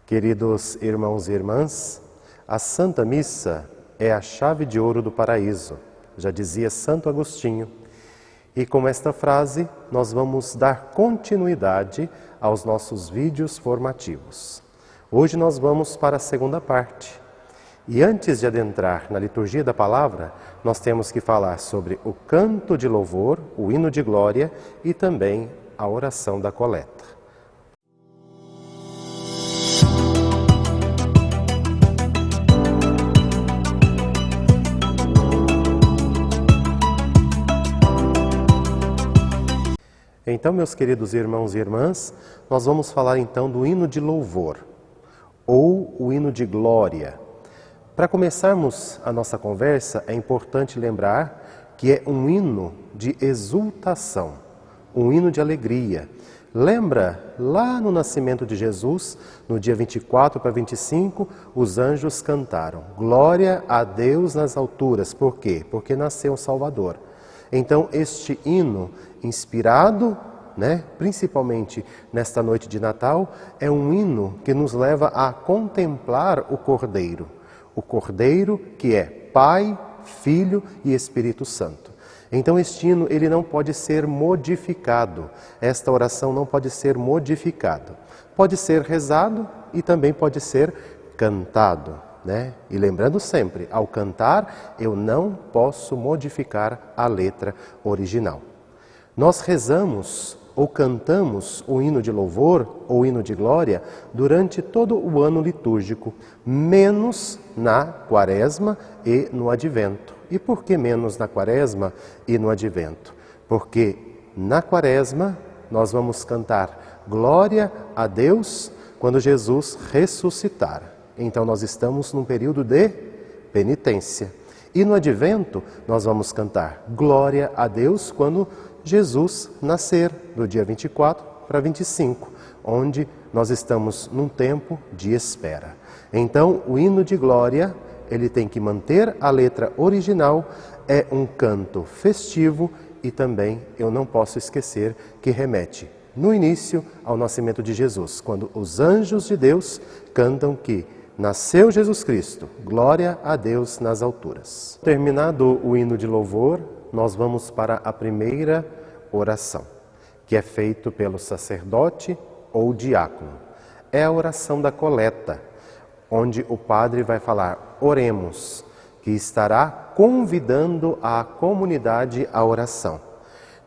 Queridos irmãos e irmãs, a Santa Missa é a chave de ouro do paraíso, já dizia Santo Agostinho. E com esta frase, nós vamos dar continuidade aos nossos vídeos formativos. Hoje nós vamos para a segunda parte. E antes de adentrar na liturgia da palavra, nós temos que falar sobre o canto de louvor, o hino de glória e também a oração da coleta. Então, meus queridos irmãos e irmãs, nós vamos falar então do hino de louvor, ou o hino de glória. Para começarmos a nossa conversa, é importante lembrar que é um hino de exultação, um hino de alegria. Lembra, lá no nascimento de Jesus, no dia 24 para 25, os anjos cantaram: Glória a Deus nas alturas. Por quê? Porque nasceu o Salvador. Então, este hino, inspirado, principalmente nesta noite de Natal, é um hino que nos leva a contemplar o Cordeiro que é Pai, Filho e Espírito Santo. Então, este hino, ele não pode ser modificado, esta oração não pode ser modificada. Pode ser rezado e também pode ser cantado. E lembrando sempre, ao cantar, eu não posso modificar a letra original. Nós rezamos ou cantamos o hino de louvor ou hino de glória durante todo o ano litúrgico, menos na Quaresma e no Advento. E por que menos na Quaresma e no Advento? Porque na Quaresma nós vamos cantar Glória a Deus quando Jesus ressuscitar. Então nós estamos num período de penitência. E no Advento nós vamos cantar Glória a Deus quando Jesus nascer, do dia 24 para 25, onde nós estamos num tempo de espera. Então o hino de glória, ele tem que manter a letra original, é um canto festivo e também eu não posso esquecer que remete no início ao nascimento de Jesus, quando os anjos de Deus cantam que nasceu Jesus Cristo, glória a Deus nas alturas. Terminado o hino de louvor, nós vamos para a primeira oração, que é feito pelo sacerdote ou diácono. É a oração da coleta, onde o padre vai falar, oremos, que estará convidando a comunidade à oração.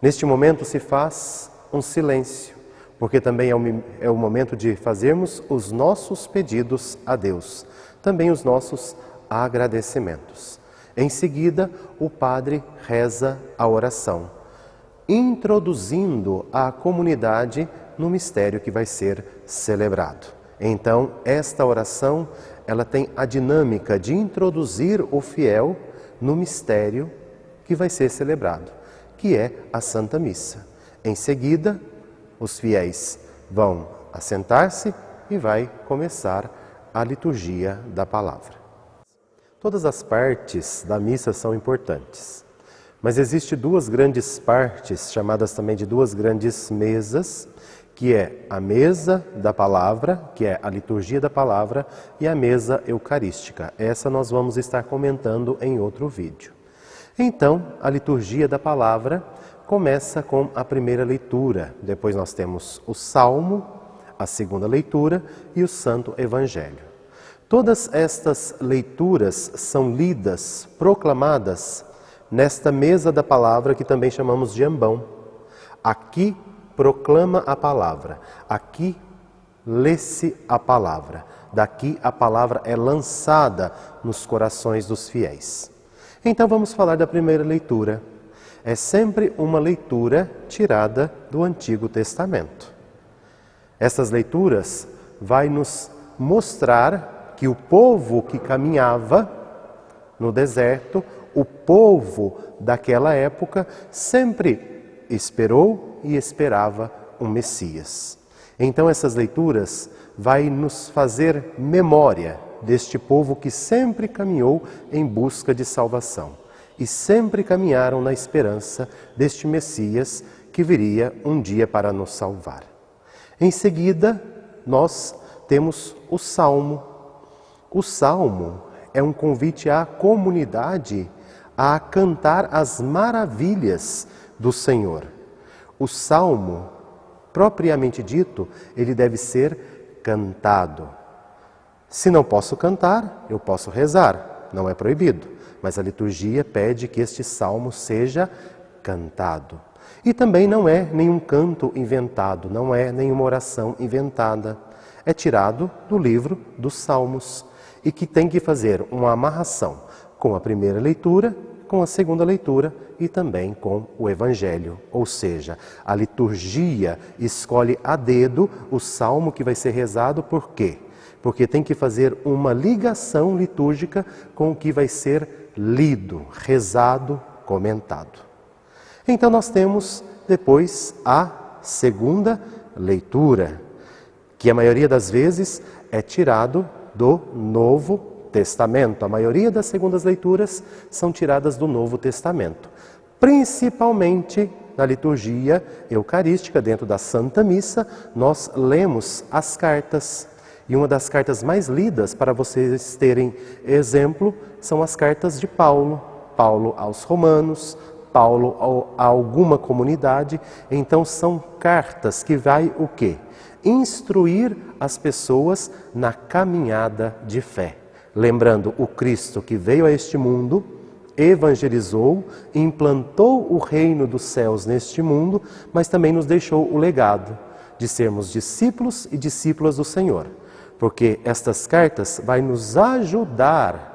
Neste momento se faz um silêncio, porque também é o momento de fazermos os nossos pedidos a Deus, também os nossos agradecimentos. Em seguida, o padre reza a oração, introduzindo a comunidade no mistério que vai ser celebrado. Então, esta oração, ela tem a dinâmica de introduzir o fiel no mistério que vai ser celebrado, que é a Santa Missa. Em seguida, os fiéis vão assentar-se e vai começar a liturgia da palavra. Todas as partes da missa são importantes, mas existem duas grandes partes, chamadas também de duas grandes mesas, que é a mesa da palavra, que é a liturgia da palavra, e a mesa eucarística. Essa nós vamos estar comentando em outro vídeo. Então, a liturgia da palavra começa com a primeira leitura, depois nós temos o Salmo, a segunda leitura e o Santo Evangelho. Todas estas leituras são lidas, proclamadas nesta mesa da palavra que também chamamos de ambão. Aqui proclama a palavra, aqui lê-se a palavra, daqui a palavra é lançada nos corações dos fiéis. Então vamos falar da primeira leitura. É sempre uma leitura tirada do Antigo Testamento. Essas leituras vai nos mostrar que o povo que caminhava no deserto, o povo daquela época, sempre esperou e esperava um Messias. Então essas leituras vai nos fazer memória deste povo que sempre caminhou em busca de salvação. E sempre caminharam na esperança deste Messias que viria um dia para nos salvar. Em seguida, nós temos o Salmo. O Salmo é um convite à comunidade a cantar as maravilhas do Senhor. O Salmo, propriamente dito, ele deve ser cantado. Se não posso cantar, eu posso rezar, não é proibido, mas a liturgia pede que este salmo seja cantado. E também não é nenhum canto inventado, não é nenhuma oração inventada. É tirado do livro dos Salmos e que tem que fazer uma amarração com a primeira leitura, com a segunda leitura e também com o Evangelho. Ou seja, a liturgia escolhe a dedo o salmo que vai ser rezado, por quê? Porque tem que fazer uma ligação litúrgica com o que vai ser lido, rezado, comentado. Então nós temos depois a segunda leitura, que a maioria das vezes é tirado do Novo Testamento. A maioria das segundas leituras são tiradas do Novo Testamento, principalmente na liturgia eucarística, dentro da Santa Missa, nós lemos as cartas. E uma das cartas mais lidas, para vocês terem exemplo, são as cartas de Paulo. Paulo aos Romanos, Paulo a alguma comunidade. Então são cartas que vai o quê? Instruir as pessoas na caminhada de fé. Lembrando o Cristo que veio a este mundo, evangelizou, implantou o reino dos céus neste mundo, mas também nos deixou o legado de sermos discípulos e discípulas do Senhor. Porque estas cartas vai nos ajudar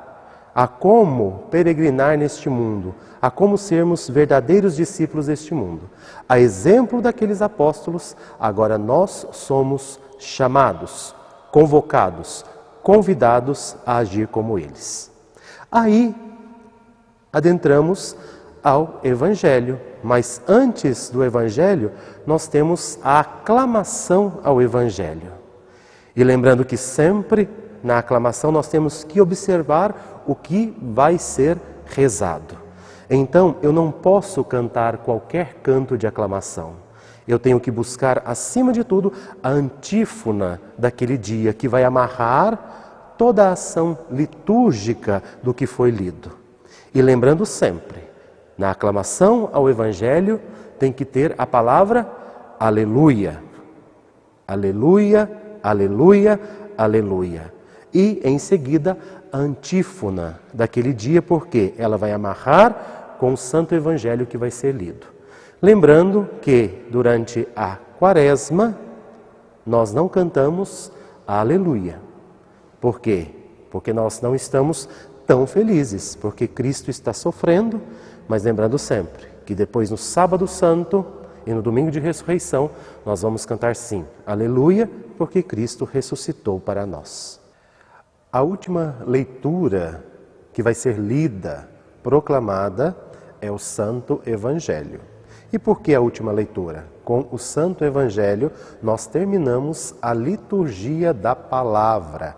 a como peregrinar neste mundo, a como sermos verdadeiros discípulos deste mundo. A exemplo daqueles apóstolos, agora nós somos chamados, convocados, convidados a agir como eles. Aí adentramos ao Evangelho, mas antes do Evangelho nós temos a aclamação ao Evangelho. E lembrando que sempre na aclamação nós temos que observar o que vai ser rezado. Então eu não posso cantar qualquer canto de aclamação. Eu tenho que buscar, acima de tudo, a antífona daquele dia, que vai amarrar toda a ação litúrgica do que foi lido. E lembrando sempre, na aclamação ao Evangelho tem que ter a palavra aleluia. Aleluia, aleluia, aleluia. E em seguida a antífona daquele dia, porque ela vai amarrar com o Santo Evangelho que vai ser lido. Lembrando que durante a Quaresma nós não cantamos a aleluia. Por quê? Porque nós não estamos tão felizes, porque Cristo está sofrendo, mas lembrando sempre que depois no Sábado Santo e no Domingo de Ressurreição nós vamos cantar sim, aleluia, porque Cristo ressuscitou para nós. A última leitura que vai ser lida, proclamada, é o Santo Evangelho. E por que a última leitura? Com o Santo Evangelho nós terminamos a liturgia da palavra,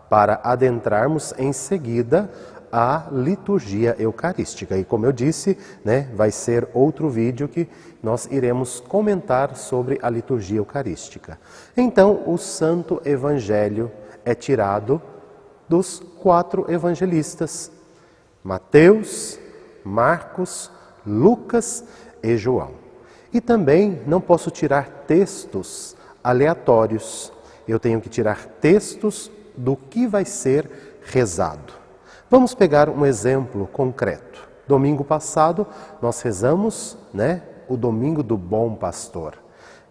para adentrarmos em seguida a liturgia eucarística. E como eu disse, vai ser outro vídeo que nós iremos comentar sobre a liturgia eucarística. Então, o Santo Evangelho é tirado dos 4 evangelistas, Mateus, Marcos, Lucas e João. E também não posso tirar textos aleatórios. Eu tenho que tirar textos do que vai ser rezado. Vamos pegar um exemplo concreto. Domingo passado nós rezamos, o Domingo do Bom Pastor.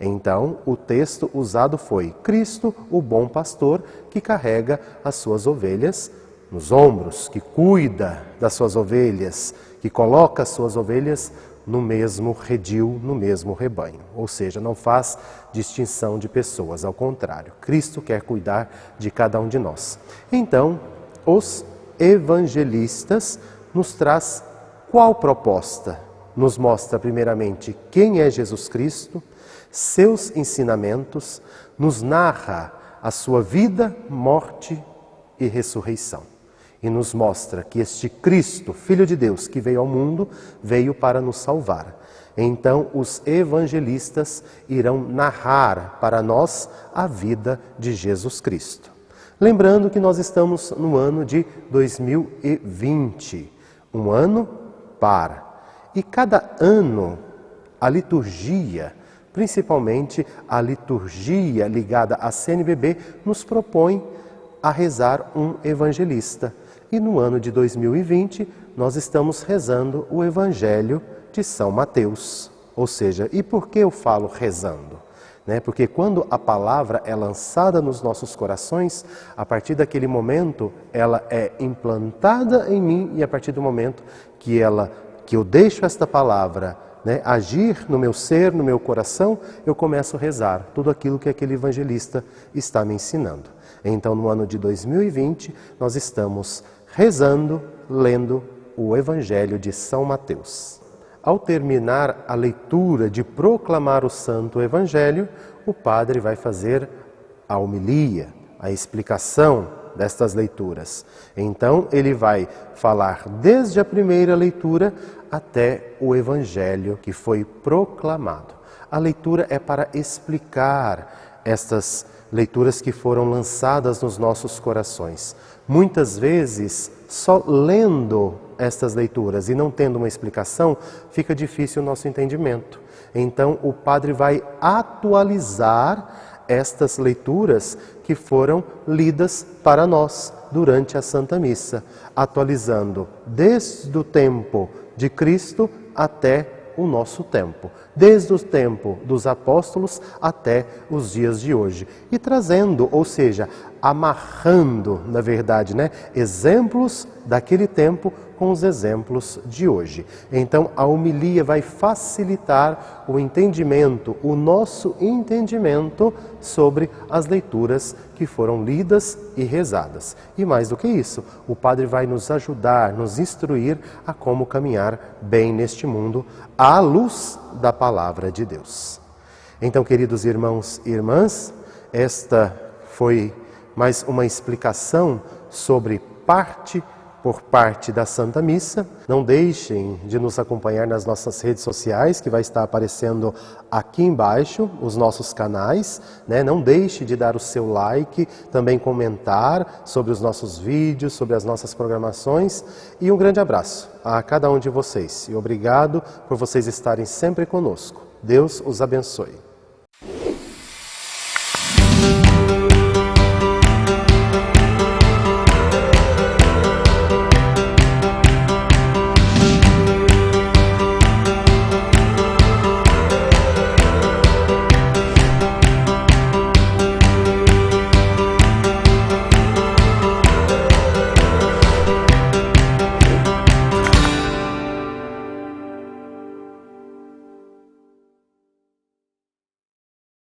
Então o texto usado foi Cristo, o bom pastor, que carrega as suas ovelhas nos ombros, que cuida das suas ovelhas, que coloca as suas ovelhas no mesmo redil, no mesmo rebanho. Ou seja, não faz distinção de pessoas, ao contrário. Cristo quer cuidar de cada um de nós. Então, os evangelistas nos traz qual proposta? Nos mostra primeiramente quem é Jesus Cristo, seus ensinamentos, nos narra a sua vida, morte e ressurreição. e nos mostra que este Cristo, Filho de Deus, que veio ao mundo, veio para nos salvar. Então os evangelistas irão narrar para nós a vida de Jesus Cristo. Lembrando que nós estamos no ano de 2020, um ano par. E cada ano a liturgia, principalmente a liturgia ligada à CNBB, nos propõe a rezar um evangelista. E no ano de 2020 nós estamos rezando o Evangelho de São Mateus. Ou seja, e por que eu falo rezando? Porque quando a palavra é lançada nos nossos corações, a partir daquele momento ela é implantada em mim e a partir do momento que eu deixo esta palavra agir no meu ser, no meu coração, eu começo a rezar tudo aquilo que aquele evangelista está me ensinando. Então, no ano de 2020, nós estamos rezando, lendo o Evangelho de São Mateus. Ao terminar a leitura de proclamar o Santo Evangelho, o padre vai fazer a homilia, a explicação destas leituras. Então, ele vai falar desde a primeira leitura até o Evangelho que foi proclamado. A leitura é para explicar estas leituras que foram lançadas nos nossos corações. Muitas vezes, só lendo estas leituras e não tendo uma explicação, fica difícil o nosso entendimento. Então, o padre vai atualizar estas leituras que foram lidas para nós durante a Santa Missa, atualizando desde o tempo de Cristo até o nosso tempo, desde o tempo dos apóstolos até os dias de hoje, e trazendo, ou seja, amarrando, na verdade, exemplos daquele tempo com os exemplos de hoje. Então, a homilia vai facilitar o entendimento, o nosso entendimento sobre as leituras que foram lidas e rezadas. E mais do que isso, o padre vai nos ajudar, nos instruir a como caminhar bem neste mundo à luz da palavra de Deus. Então, queridos irmãos e irmãs, esta foi mais uma explicação sobre parte por parte da Santa Missa. Não deixem de nos acompanhar nas nossas redes sociais, que vai estar aparecendo aqui embaixo, os nossos canais. Não deixe de dar o seu like, também comentar sobre os nossos vídeos, sobre as nossas programações. E um grande abraço a cada um de vocês. E obrigado por vocês estarem sempre conosco. Deus os abençoe.